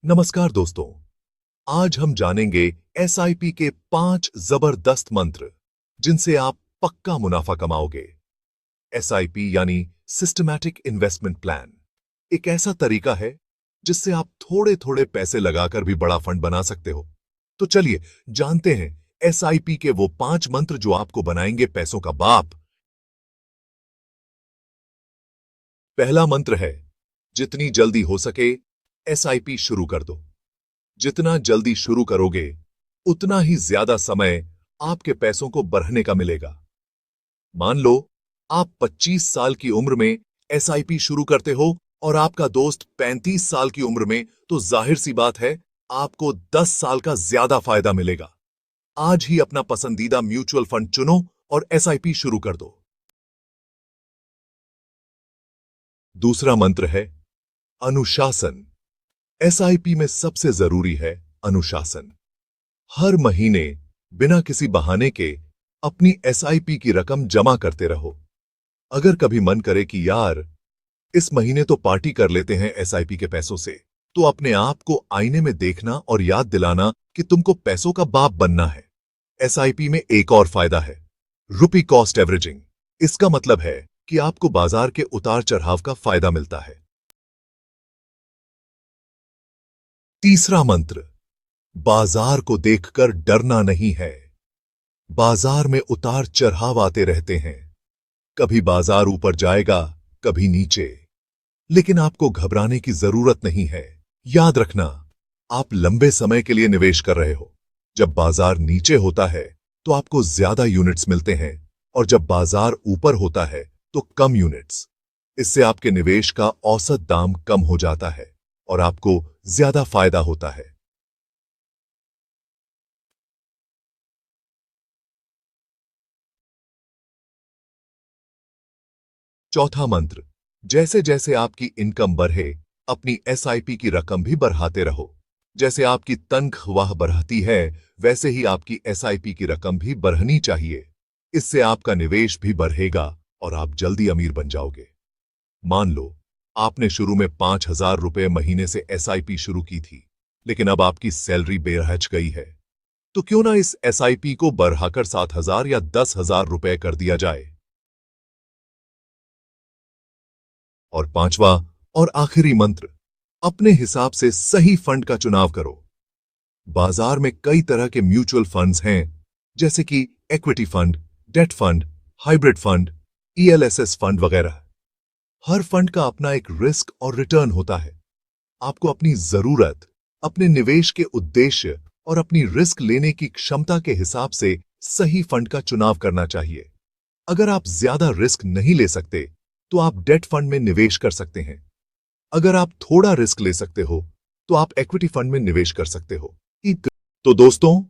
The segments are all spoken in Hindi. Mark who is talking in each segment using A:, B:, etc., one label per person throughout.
A: नमस्कार दोस्तों। आज हम जानेंगे एसआईपी के 5 जबरदस्त मंत्र जिनसे आप पक्का मुनाफा कमाओगे। एसआईपी यानी सिस्टमैटिक इन्वेस्टमेंट प्लान एक ऐसा तरीका है जिससे आप थोड़े थोड़े पैसे लगाकर भी बड़ा फंड बना सकते हो। तो चलिए जानते हैं एसआईपी के वो 5 मंत्र जो आपको बनाएंगे पैसों का बाप। पहला मंत्र है, जितनी जल्दी हो सके एसआईपी शुरू कर दो। जितना जल्दी शुरू करोगे उतना ही ज्यादा समय आपके पैसों को बढ़ने का मिलेगा। मान लो आप 25 साल की उम्र में एसआईपी शुरू करते हो और आपका दोस्त 35 साल की उम्र में, तो जाहिर सी बात है आपको 10 साल का ज्यादा फायदा मिलेगा। आज ही अपना पसंदीदा म्यूचुअल फंड चुनो और एसआईपी शुरू कर दो। दूसरा मंत्र है अनुशासन। एसआईपी में सबसे जरूरी है अनुशासन। हर महीने बिना किसी बहाने के अपनी एसआईपी की रकम जमा करते रहो। अगर कभी मन करे कि यार इस महीने तो पार्टी कर लेते हैं एसआईपी के पैसों से, तो अपने आप को आईने में देखना और याद दिलाना कि तुमको पैसों का बाप बनना है। एसआईपी में एक और फायदा है, रुपी कॉस्ट एवरेजिंग। इसका मतलब है कि आपको बाजार के उतार चढ़ाव का फायदा मिलता है। तीसरा मंत्र, बाजार को देखकर डरना नहीं है। बाजार में उतार चढ़ाव आते रहते हैं। कभी बाजार ऊपर जाएगा, कभी नीचे, लेकिन आपको घबराने की जरूरत नहीं है। याद रखना, आप लंबे समय के लिए निवेश कर रहे हो। जब बाजार नीचे होता है तो आपको ज्यादा यूनिट्स मिलते हैं और जब बाजार ऊपर होता है तो कम यूनिट्स। इससे आपके निवेश का औसत दाम कम हो जाता है और आपको ज्यादा फायदा होता है। चौथा मंत्र, जैसे जैसे आपकी इनकम बढ़े अपनी एसआईपी की रकम भी बढ़ाते रहो। जैसे आपकी तनख्वाह बढ़ती है वैसे ही आपकी एसआईपी की रकम भी बढ़नी चाहिए। इससे आपका निवेश भी बढ़ेगा और आप जल्दी अमीर बन जाओगे। मान लो आपने शुरू में 5,000 रुपए महीने से एसआईपी शुरू की थी, लेकिन अब आपकी सैलरी बेरहच गई है, तो क्यों ना इस एसआईपी को बढ़ाकर 7,000 या 10,000 रुपए कर दिया जाए। और पांचवा और आखिरी मंत्र, अपने हिसाब से सही फंड का चुनाव करो। बाजार में कई तरह के म्यूचुअल फंड्स हैं, जैसे कि equity fund, debt fund, hybrid fund, ELSS fund वगैरह। हर फंड का अपना एक रिस्क और रिटर्न होता है। आपको अपनी जरूरत, अपने निवेश के उद्देश्य और अपनी रिस्क लेने की क्षमता के हिसाब से सही फंड का चुनाव करना चाहिए। अगर आप ज्यादा रिस्क नहीं ले सकते तो आप डेट फंड में निवेश कर सकते हैं। अगर आप थोड़ा रिस्क ले सकते हो तो आप इक्विटी फंड में निवेश कर सकते हो। तो दोस्तों,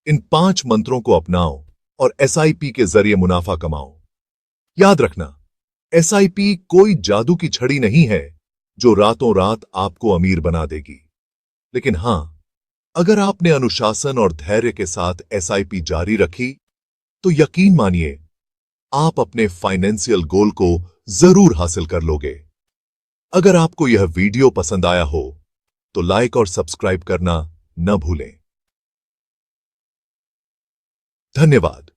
A: इन 5 मंत्रों को अपनाओ और एसआईपी के जरिए मुनाफा कमाओ। याद रखना, एसआईपी कोई जादू की छड़ी नहीं है जो रातों रात आपको अमीर बना देगी। लेकिन हां, अगर आपने अनुशासन और धैर्य के साथ एसआईपी जारी रखी तो यकीन मानिए आप अपने फाइनेंशियल गोल को जरूर हासिल कर लोगे। अगर आपको यह वीडियो पसंद आया हो तो लाइक और सब्सक्राइब करना न भूलें। धन्यवाद।